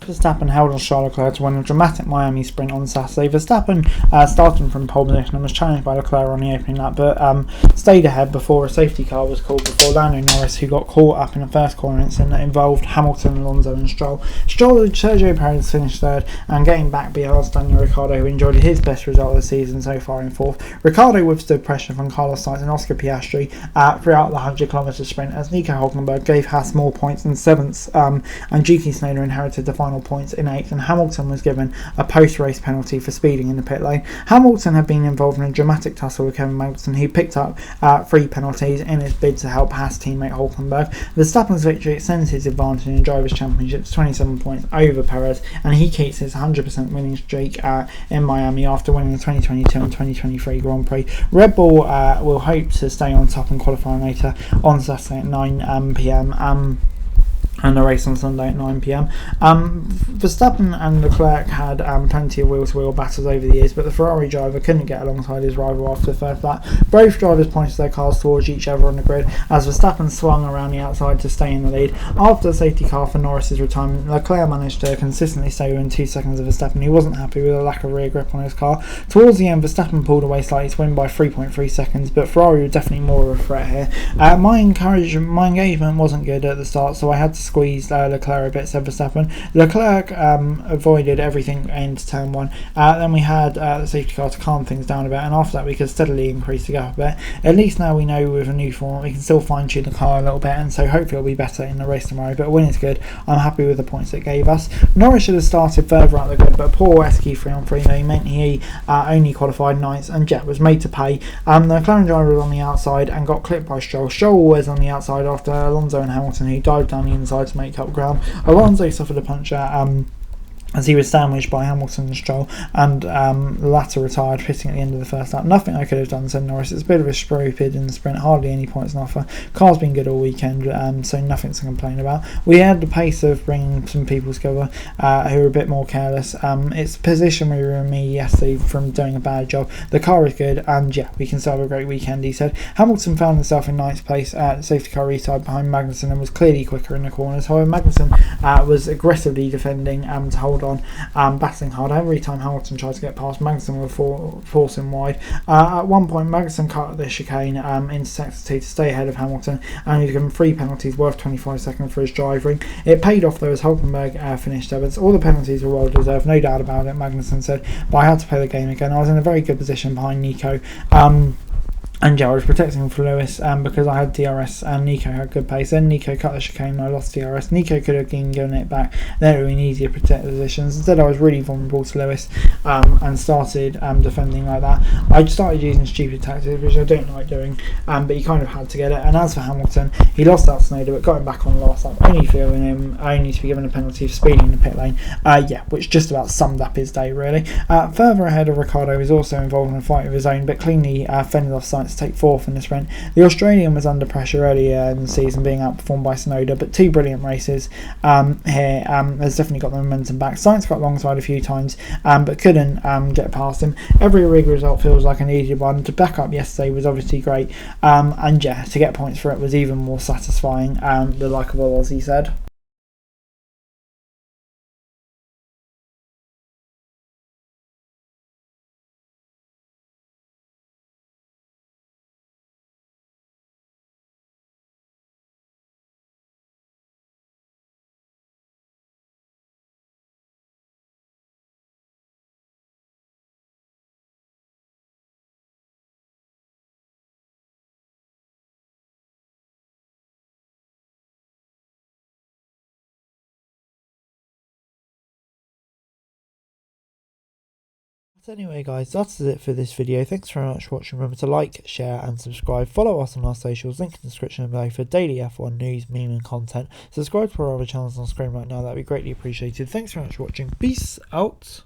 Verstappen held on Charles Leclerc to win a dramatic Miami sprint on Saturday. Verstappen started from pole position and was challenged by Leclerc on the opening lap, but stayed ahead before a safety car was called before Lando Norris, who got caught up in a first corner incident that involved Hamilton, Alonso and Stroll. Sergio Perez finished third, and getting back behind Daniel Ricciardo, who enjoyed his best result of the season so far in fourth. Ricciardo withstood pressure from Carlos Sainz and Oscar Piastri throughout the 100km sprint, as Nico Hülkenberg gave Haas more points in 7th, and Yuki Tsunoda inherited the final points in 8th, and Hamilton was given a post-race penalty for speeding in the pit lane. Hamilton had been involved in a dramatic tussle with Kevin Magnussen, who picked up 3 penalties in his bid to help Haas teammate Hülkenberg. Verstappen's victory extends his advantage in the Drivers' Championship to 27 points over Perez, and he keeps his 100% winning streak in Miami after winning the 2022 and 2023 Grand Prix. Red Bull will hope to stay on top and qualify later on Saturday at 9 p.m. And the race on Sunday at 9 p.m. Verstappen and Leclerc had plenty of wheel-to-wheel battles over the years, but the Ferrari driver couldn't get alongside his rival after the first lap. Both drivers pointed their cars towards each other on the grid as Verstappen swung around the outside to stay in the lead. After the safety car for Norris's retirement, Leclerc managed to consistently stay within 2 seconds of Verstappen. He wasn't happy with the lack of rear grip on his car. Towards the end, Verstappen pulled away slightly to win by 3.3 seconds, but Ferrari were definitely more of a threat here. My engagement wasn't good at the start, so I had to squeeze Leclerc a bit, said Verstappen. Leclerc avoided everything into turn 1. Then we had the safety car to calm things down a bit, and after that we could steadily increase the gap a bit. At least now we know with a new format we can still fine tune the car a little bit, and so hopefully it'll be better in the race tomorrow. But a win is good. I'm happy with the points it gave us. Norris should have started further out the grid, but poor Esky 3-on-3 though meant he only qualified 9th, and Jet was made to pay. The McLaren driver was on the outside and got clipped by Stroll. Stroll was on the outside after Alonso and Hamilton, who dived down the inside to make up ground. Alonso suffered a puncture as he was sandwiched by Hamilton and Stroll, and the latter retired, pitting at the end of the first lap. Nothing I could have done, said Norris. It's a bit of a stupid in the sprint, hardly any points on offer. Car's been good all weekend, so nothing to complain about. We had the pace of bringing some people together who are a bit more careless. It's the position we were in me yesterday from doing a bad job. The car is good, and yeah, we can still have a great weekend, he said. Hamilton found himself in 9th place at the safety car restart behind Magnussen and was clearly quicker in the corners. However, Magnussen was aggressively defending to hold on, battling hard. Every time Hamilton tried to get past, Magnussen would force him wide. At one point, Magnussen cut the chicane into sector 2 to stay ahead of Hamilton, and he was given 3 penalties worth 25 seconds for his driving. It paid off though, as Hülkenberg finished 7th. All the penalties were well deserved, no doubt about it, Magnussen said, but I had to play the game again. I was in a very good position behind Nico. And yeah, I was protecting for Lewis because I had DRS and Nico had good pace. Then Nico cut the chicane and I lost DRS. Nico could have been given it back. Then it would have been easier to protect positions. Instead, I was really vulnerable to Lewis and started defending like that. I started using stupid tactics, which I don't like doing, but he kind of had to get it. And as for Hamilton, he lost out Tsunoda, but got him back on the last lap, only fearing him, only to be given a penalty for speeding in the pit lane. Which just about summed up his day, really. Further ahead of Ricciardo, was also involved in a fight of his own, but cleanly fended off Sainz to take 4th in the sprint. The Australian was under pressure earlier in the season, being outperformed by Tsunoda, but 2 brilliant races here. Has definitely got the momentum back. Sainz got alongside a few times, but couldn't get past him. Every rig result feels like an easy one. To back up yesterday was obviously great, and yeah, to get points for it was even more satisfying. The likeable Aussie said. So anyway guys, that's it for this video. Thanks very much for watching. Remember to like, share and subscribe. Follow us on our socials, link in the description below for daily F1 news, meme and content. Subscribe to our other channels on screen right now, that'd be greatly appreciated. Thanks very much for watching. Peace out.